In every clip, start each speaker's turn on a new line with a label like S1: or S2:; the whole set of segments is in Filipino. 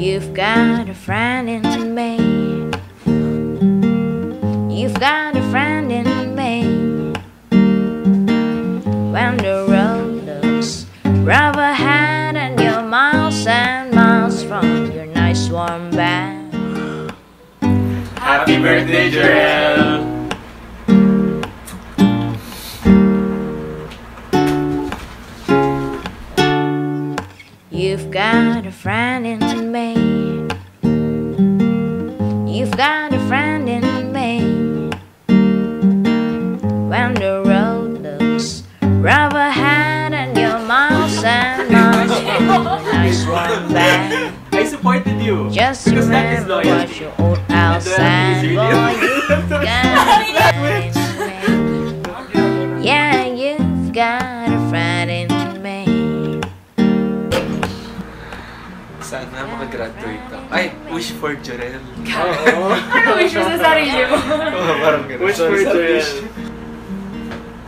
S1: You've got a friend in me. You've got a friend in me. When the road looks rough ahead and you're miles and miles from your nice warm bed.
S2: Happy birthday, Jarell!
S1: You've got a friend in me. You've got a friend in me. When the road looks rough ahead and you're miles and miles from your nice warm bed.
S2: I supported you.
S1: Just
S2: because that is
S1: remember
S2: loyalty.
S1: what your old pal said. Boy, you've got a friend in me. Yeah, you've got a friend in me.
S2: Sana makagraduate ako. Ay, wish for Jarell.
S3: Oo. Ano wish mo sa sarili mo?
S2: Parang gano'n.
S4: Wish for Jarell.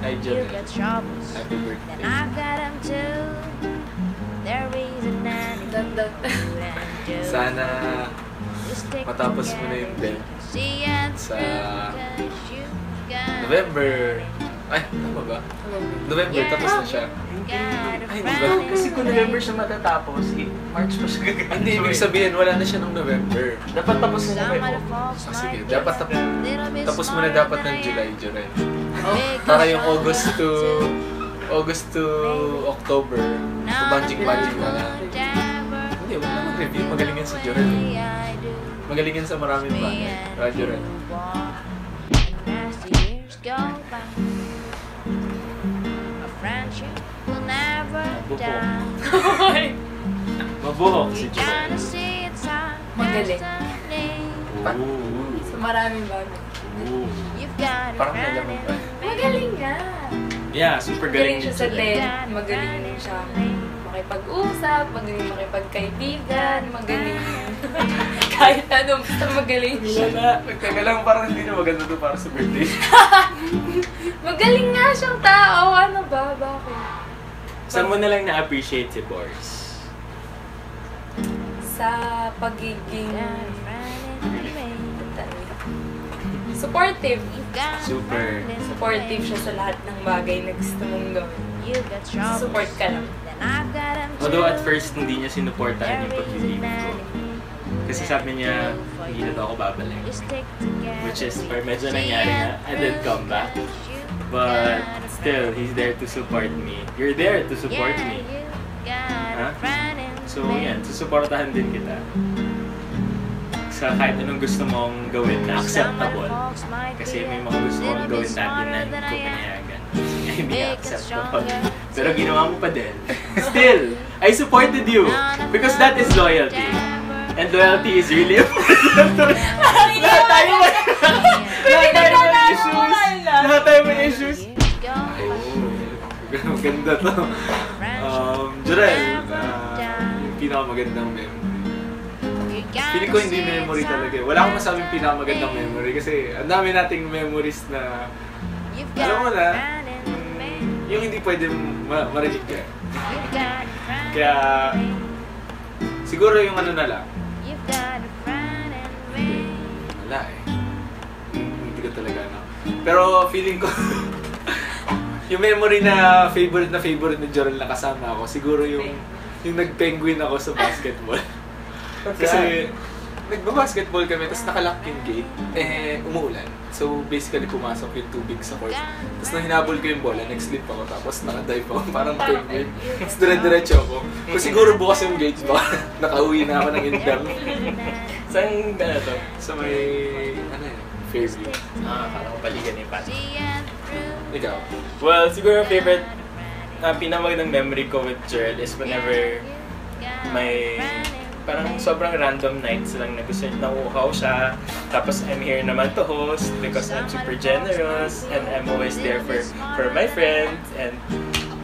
S2: Ay,
S1: You
S2: Jarell.
S1: got troubles,
S2: Happy
S1: then
S2: birthday.
S1: I've got them too. There isn't anything you can do.
S2: Sana
S1: Just stick
S2: matapos mo na yung
S1: together,
S2: belt
S1: see it
S2: sa
S1: through, 'cause you've got
S2: November. Ay, tama ba? November, tapos na siya. Ay, di ba?
S4: Kasi kung November siya matatapos, March pa siya gagawin.
S2: Hindi, ibig sabihin, wala na siya ng November.
S4: Dapat tapos na
S1: Some
S4: November.
S1: of the folks
S2: Sige,
S1: might
S2: dapat
S1: get a little bit
S2: tapos mo na
S1: smarter
S2: dapat
S1: than
S2: ng
S1: I
S2: July,
S1: am.
S2: Jarell.
S1: Because
S2: Para yung
S1: I
S2: August to October, banjing-banjing na lang. Hindi, wala na mag-review. Magaling yan sa Jarell. Magaling yan sa maraming bagay. Jarell.
S1: As the years go by, a friendship will never die.
S4: Mabuhok si
S1: You
S4: Jarell.
S1: gotta see it's our
S3: Magaling.
S1: destiny.
S2: Ooh.
S3: So maraming bagay.
S2: Ooh.
S1: You've got a
S2: Parang
S1: friend
S2: nalaman
S1: in
S2: pa.
S1: me.
S3: Magaling nga.
S4: Yeah, super
S3: Magaling
S4: galing
S3: siya sa
S4: din.
S3: TED. Magaling din siya makipag-usap, magaling makipagkaibigan, magaling kahit ano, basta magaling siya.
S2: Nagtaga lang, parang hindi na maganda to para sa birthday.
S3: Magaling nga siyang tao. Ano ba? Bakit?
S4: Saan mo na lang na-appreciate si Boris?
S3: Sa pagiging
S1: Got a friend in me.
S3: supportive.
S1: You've got a
S4: Super.
S1: friend in me.
S3: Supportive siya sa lahat ng bagay na gusto mong gawin.
S1: You got troubles,
S3: Support ka lang.
S1: then I've got them
S4: Although at
S1: too.
S4: first hindi niya sinuportahan yung
S1: There
S4: pag-leave
S1: isn't
S4: ko.
S1: anything
S4: Kasi sabi niya, hindi na daw ako babalik.
S1: you stick together.
S4: Which is, or medyo nangyari na, I did come back. But still, he's there to support me. You're there to support me. Huh? So yan, susuportahan din kita. Sa kahit anong gusto mong gawin na acceptable. Kasi may mga gusto mong gawin dati na hindi ko pinayagan. Hindi acceptable. Pero ginawa mo pa din. Still, I supported you. Because that is loyalty. And loyalty is really important. Lahat tayo may issues. Lahat tayo may issues.
S2: Oh, ganda to. Jarell, yung pinakamagandang memory. Feeling ko hindi memory talaga. Wala akong masabing pinakamagandang memory kasi ang dami nating memories na alam mo na, yung hindi pwede ma-reject ka. Kaya siguro yung ano na lang. Wala eh. Hindi ko talaga ano. Pero feeling ko yung memory na favorite ni Jarell na kasama ako, siguro yung nag-penguin ako sa basketball. Kasi nagba-basketball kami, tapos nakalock yung gate, umuulan. So basically pumasok yung tubig sa court. Tapos nang hinabol ko yung bola, nag-slip ako, tapos nakadive ako, parang penguin. Tapos dire-diretso ako. Kung siguro bukas yung gate, baka nakauwi na ako ng Indang.
S4: Saan ka na to?
S2: Sa may, ano yun, Fairview.
S4: Akala ko paligan ni Pat.
S2: Ikaw?
S4: Well, siguro favorite, pinamagandang memory ko with Jarell is whenever may parang sobrang random nights lang na gusto nauuhaw siya. Tapos I'm here naman to host because I'm super generous and I'm always there for my friends. And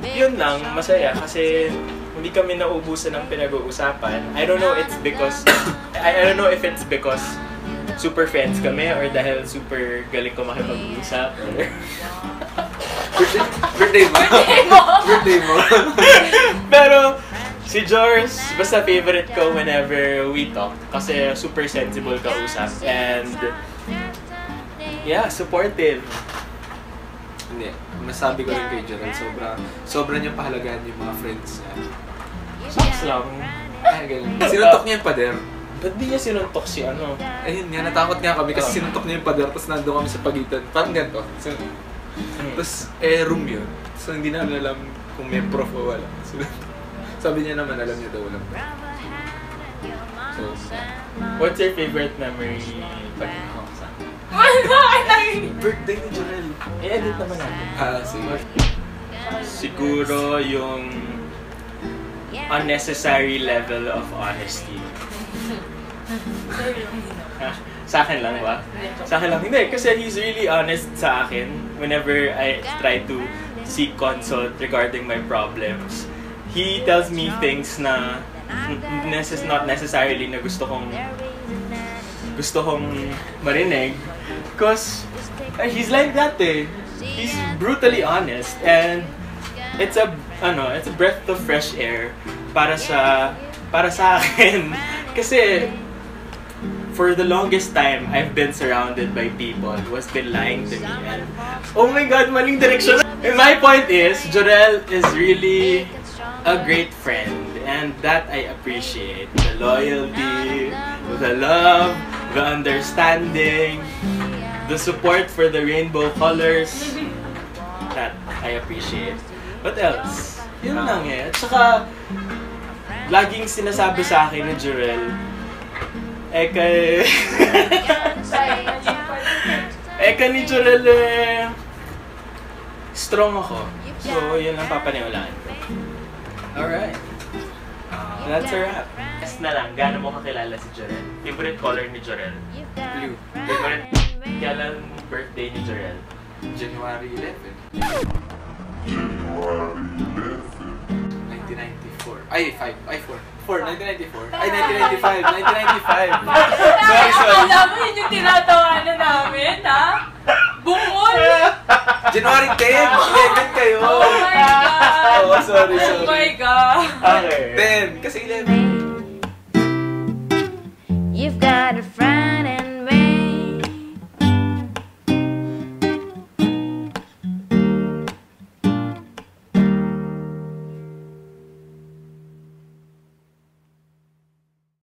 S4: yun lang, masaya kasi hindi kami nauubusan ng pinag-uusapan. I don't know if it's because super friends kami or dahil super galing ko makipag-usap.
S2: Birthday mo? Birthday mo?
S4: Pero Si Jors, basta favorite ko whenever we talk. Kasi super sensible kausap. And, yeah, supportive.
S2: Hindi. Masabi ko rin kay Gerald, sobra niya pahalagahan yung mga friends niya.
S4: Sucks lang.
S2: Ay, ganun. Sinuntok niya yung pader.
S4: Ba't di niya sinuntok si ano?
S2: Ayun nga, natakot nga kami kasi sinuntok niya yung pader, tapos nandun kami sa pagitan. Parang ganito. Tapos, room yun. So, hindi namin alam kung may prof o wala. So, sabi niya naman, alam niya daw walang prof. So,
S4: What's your favorite memory pag
S2: birthday ni Jorel.
S4: I-edit naman natin.
S2: Sige.
S4: Siguro yung unnecessary level of honesty. Sa akin lang ba? Sa akin lang. Hindi, kasi he's really honest sa akin whenever I try to seek consult regarding my problems. He tells me things na not necessarily na gusto kong marinig. Because he's like that eh. He's brutally honest and it's a breath of fresh air para sa akin. Kasi for the longest time, I've been surrounded by people who has been lying to me. And, oh my God, maling direction. And my point is, Jorel is really a great friend. And that I appreciate. The loyalty, the love, the understanding, the support for the rainbow colors. That I appreciate. What else? Yun lang eh. At saka, laging sinasabi sa akin ni Jorel, ni Jorel strong ako. So, yun ang papaniwalaan ko. Alright. That's a wrap. Next na lang, gaano mo kakilala si Jorel? Favorite color ni Jorel?
S2: Blue.
S4: Favorite kailan birthday ni Jorel?
S2: January 11. 1994. Ay, 1994. Ay, 1995. 1995. Sorry.
S3: Alam mo, yun yung tinatawanan namin, ha? Bungol!
S2: January 10. 11 kayo.
S3: Oh my God!
S2: Oh, sorry.
S3: Oh my God!
S4: Okay.
S2: 10. Kasi 11.